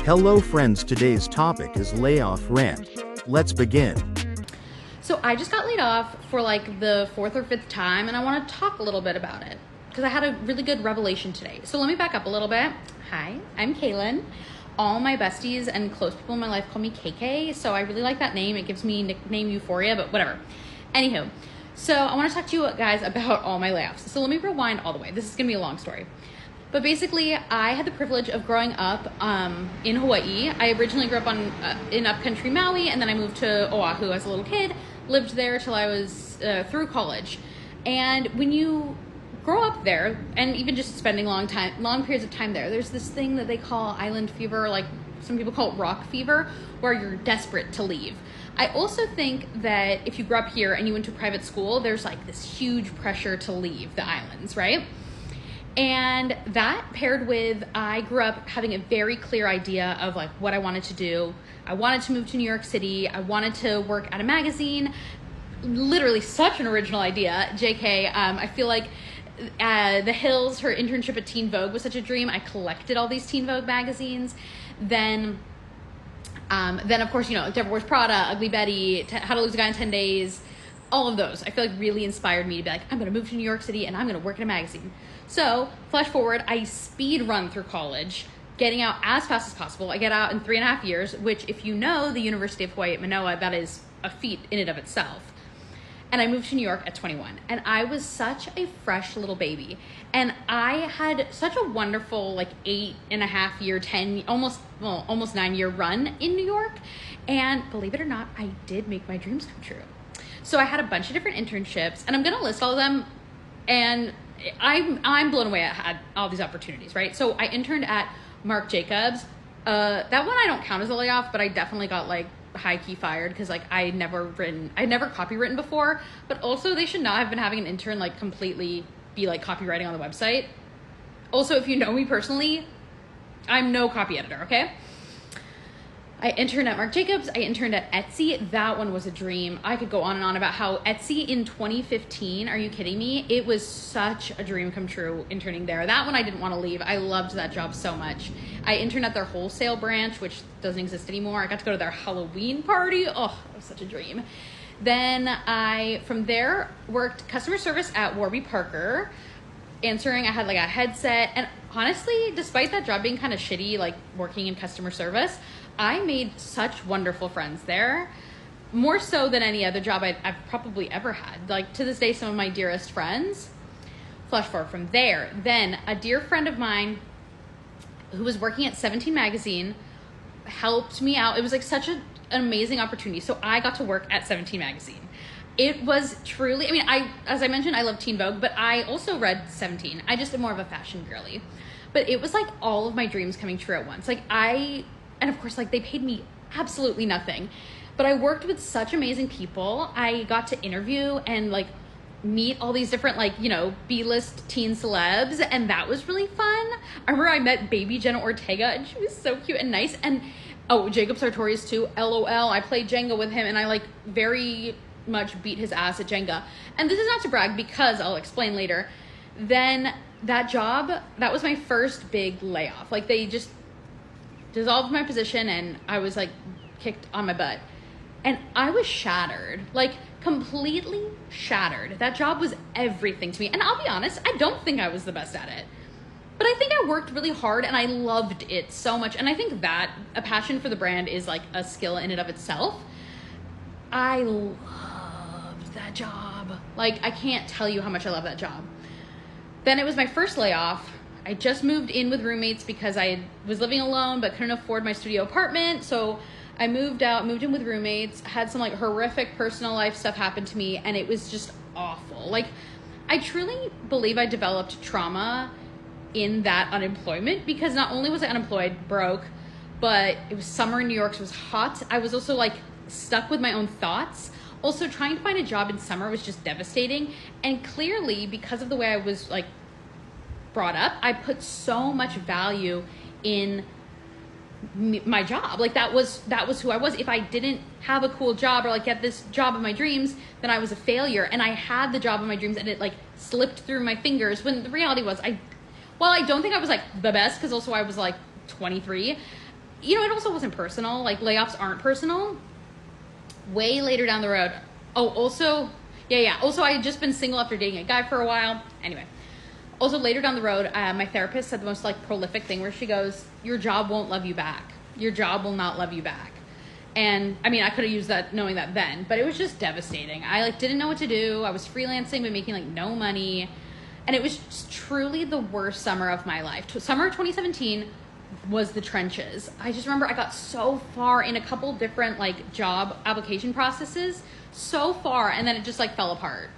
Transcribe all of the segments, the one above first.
Hello friends, today's topic is layoff rant. Let's begin. So I just got laid off for like the fourth or fifth time, and I want to talk a little bit about it because I had a really good revelation today. So let me back up a little bit. Hi, I'm Kaylin. All my besties and close people in my life call me KK, so I really like that name. It gives me nickname euphoria, but whatever. Anywho, so I want to talk to you guys about all my layoffs. So let me rewind all the way. This is going to be a long story. But basically, I had the privilege of growing up in Hawaii. I originally grew up in upcountry Maui, and then I moved to Oahu as a little kid, lived there till I was through college. And when you grow up there, and even just spending long periods of time there, there's this thing that they call island fever, like some people call it rock fever, where you're desperate to leave. I also think that if you grew up here and you went to private school, there's like this huge pressure to leave the islands, right? And that paired with, I grew up having a very clear idea of like what I wanted to do. I wanted to move to New York City. I wanted to work at a magazine. Literally such an original idea. JK, I feel like The Hills, her internship at Teen Vogue was such a dream. I collected all these Teen Vogue magazines. Then of course, you know, Devil Wears Prada, Ugly Betty, How to Lose a Guy in 10 Days, all of those I feel like really inspired me to be like, I'm going to move to New York City and I'm going to work in a magazine. So flash forward, I speed run through college, getting out as fast as possible. I get out in 3.5 years, which if you know the University of Hawaii at Manoa, that is a feat in and of itself. And I moved to New York at 21, and I was such a fresh little baby. And I had such a wonderful like 8.5 year, almost 9 year run in New York. And believe it or not, I did make my dreams come true. So I had a bunch of different internships, and I'm gonna list all of them, and I'm blown away at all these opportunities, right? So I interned at Marc Jacobs. That one I don't count as a layoff, but I definitely got like high key fired because like I'd never copywritten before, but also they should not have been having an intern like completely be like copywriting on the website. Also, if you know me personally, I'm no copy editor, okay? I interned at Marc Jacobs. I interned at Etsy. That one was a dream. I could go on and on about how Etsy in 2015, are you kidding me? It was such a dream come true interning there. That one I didn't want to leave. I loved that job so much. I interned at their wholesale branch, which doesn't exist anymore. I got to go to their Halloween party. Oh, that was such a dream. Then I, from there, worked customer service at Warby Parker. I had like a headset. And honestly, despite that job being kind of shitty, like working in customer service, I made such wonderful friends there, more so than any other job I've probably ever had. Like to this day, some of my dearest friends. Flash forward from there, then a dear friend of mine who was working at 17 magazine helped me out. It was like such an amazing opportunity. So I got to work at 17 magazine. It was truly, I mean, as I mentioned, I love Teen Vogue, but I also read 17. I just am more of a fashion girly. But it was like all of my dreams coming true at once. And of course, like they paid me absolutely nothing, but I worked with such amazing people. I got to interview and like meet all these different like, you know, B-list teen celebs. And that was really fun. I remember I met baby Jenna Ortega and she was so cute and nice. And Jacob Sartorius too, LOL. I played Jenga with him and I like very much beat his ass at Jenga. And this is not to brag because I'll explain later. Then that job, that was my first big layoff. Like they just dissolved my position and I was like kicked on my butt. And I was shattered, like completely shattered. That job was everything to me. And I'll be honest, I don't think I was the best at it. But I think I worked really hard and I loved it so much. And I think that a passion for the brand is like a skill in and of itself. I loved that job. Like I can't tell you how much I love that job. Then it was my first layoff. I just moved in with roommates because I was living alone but couldn't afford my studio apartment. So I moved in with roommates, had some like horrific personal life stuff happen to me, and it was just awful. Like I truly believe I developed trauma in that unemployment because not only was I unemployed, broke, but it was summer in New York, so it was hot. I was also like stuck with my own thoughts. Also trying to find a job in summer was just devastating. And clearly because of the way I was like brought up, I put so much value in my job. Like that was who I was. If I didn't have a cool job or like get this job of my dreams, then I was a failure. And I had the job of my dreams and it like slipped through my fingers when the reality was I don't think I was like the best because also I was like 23. it also wasn't personal. Like, layoffs aren't personal. Way later down the road. Oh, also, yeah. Also, I had just been single after dating a guy for a while. Anyway. Also, later down the road, my therapist said the most, like, prolific thing where she goes, your job won't love you back. Your job will not love you back. And, I mean, I could have used that, knowing that then, but it was just devastating. I, like, didn't know what to do. I was freelancing, but making, like, no money. And it was just truly the worst summer of my life. Summer of 2017 was the trenches. I just remember I got so far in a couple different, like, job application processes. So far, and then it just, like, fell apart.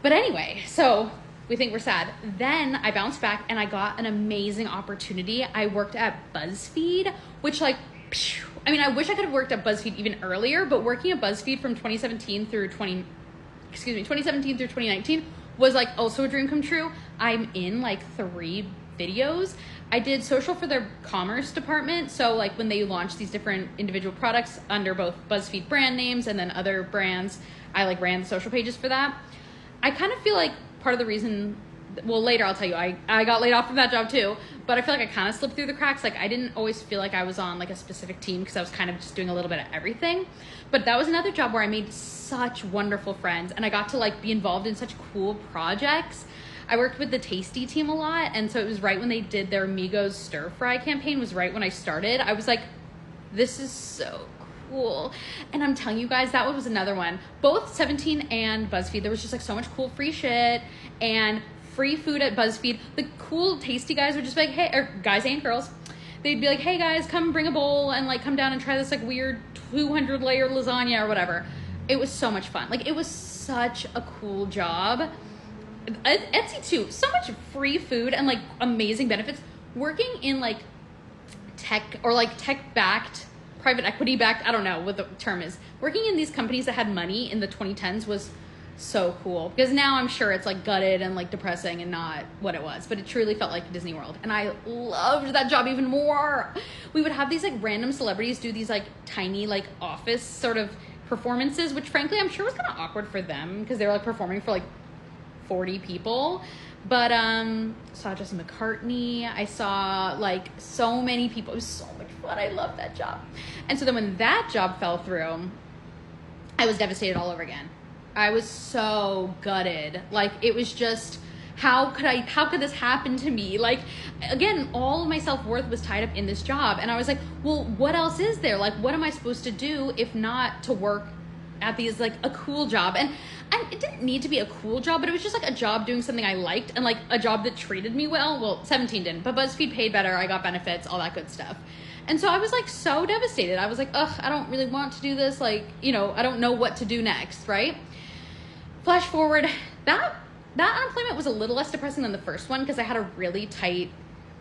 But anyway, so we think we're sad. Then I bounced back and I got an amazing opportunity. I worked at BuzzFeed, which, like, I mean, I wish I could have worked at BuzzFeed even earlier, but working at BuzzFeed from 2017 through 2019 was, like, also a dream come true. I'm in, like, 3 videos. I did social for their commerce department. So, like, when they launched these different individual products under both BuzzFeed brand names and then other brands, I, like, ran the social pages for that. I kind of feel like part of the reason, well, later I'll tell you, I got laid off from that job too, but I feel like I kind of slipped through the cracks. Like, I didn't always feel like I was on, like, a specific team because I was kind of just doing a little bit of everything. But that was another job where I made such wonderful friends and I got to, like, be involved in such cool projects. I worked with the Tasty team a lot, and so it was right when they did their Migos stir fry campaign, was right when I started. I was like, this is so cool. And I'm telling you guys, that was another one. Both 17 and BuzzFeed, there was just, like, so much cool free shit and free food at BuzzFeed. The cool Tasty guys would just be like, hey, or guys and girls, they'd be like, hey guys, come bring a bowl and, like, come down and try this, like, weird 200 layer lasagna or whatever. It was so much fun. Like, it was such a cool job. Etsy too, so much free food and, like, amazing benefits. Working in, like, tech or, like, tech backed, private equity backed, I don't know what the term is. Working in these companies that had money in the 2010s was so cool, because now I'm sure it's, like, gutted and, like, depressing and not what it was, but it truly felt like Disney World, and I loved that job even more. We would have these, like, random celebrities do these, like, tiny, like, office sort of performances, which frankly I'm sure was kind of awkward for them because they were, like, performing for, like, 40 people. But saw Jesse McCartney, I saw, like, so many people. It was so much fun. I loved that job. And so then when that job fell through, I was devastated all over again. I was so gutted. Like, it was just, how could this happen to me? Like, again, all of my self-worth was tied up in this job. And I was like, well, what else is there? Like, what am I supposed to do if not to work at these, like, a cool job? And it didn't need to be a cool job, but it was just, like, a job doing something I liked and, like, a job that treated me well. Well, 17 didn't, but BuzzFeed paid better. I got benefits, all that good stuff. And so I was, like, so devastated. I was like, ugh, I don't really want to do this. Like, I don't know what to do next, right? Flash forward, that unemployment was a little less depressing than the first one because I had a really tight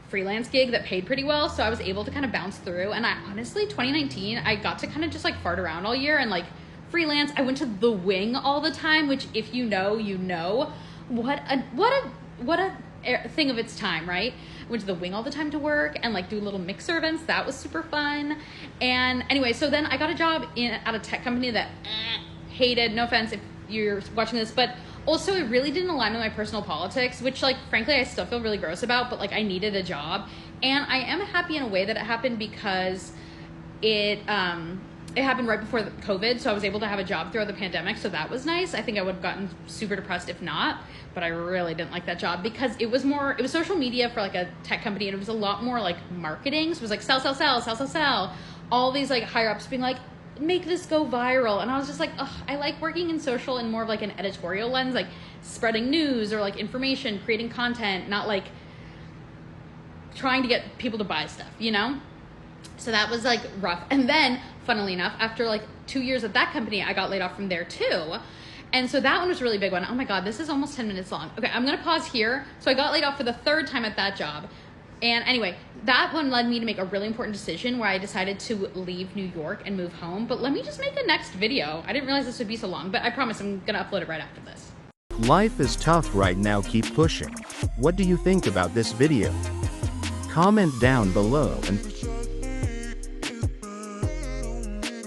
freelance gig that paid pretty well, so I was able to kind of bounce through. And I honestly, 2019, I got to kind of just, like, fart around all year and, like, freelance. I went to the Wing all the time, which, if you know, you know. What a thing of its time, right? I went to the Wing all the time to work and, like, do little mixer events. That was super fun. And anyway, so then I got a job at a tech company that hated, no offense if you're watching this, but also it really didn't align with my personal politics, which, like, frankly, I still feel really gross about, but, like, I needed a job. And I am happy in a way that it happened because it happened right before COVID, so I was able to have a job throughout the pandemic, so that was nice. I think I would have gotten super depressed if not, but I really didn't like that job because it was social media for, like, a tech company, and it was a lot more, like, marketing. So it was like sell. All these, like, higher ups being like, make this go viral. And I was just like, ugh, I like working in social in more of, like, an editorial lens, like spreading news or, like, information, creating content, not, like, trying to get people to buy stuff, So that was, like, rough. And then, funnily enough, after, like, 2 years at that company, I got laid off from there too. And so that one was a really big one. Oh my God, this is almost 10 minutes long. Okay, I'm going to pause here. So I got laid off for the 3rd time at that job. And anyway, that one led me to make a really important decision where I decided to leave New York and move home. But let me just make a next video. I didn't realize this would be so long, but I promise I'm going to upload it right after this. Life is tough right now, keep pushing. What do you think about this video? Comment down below and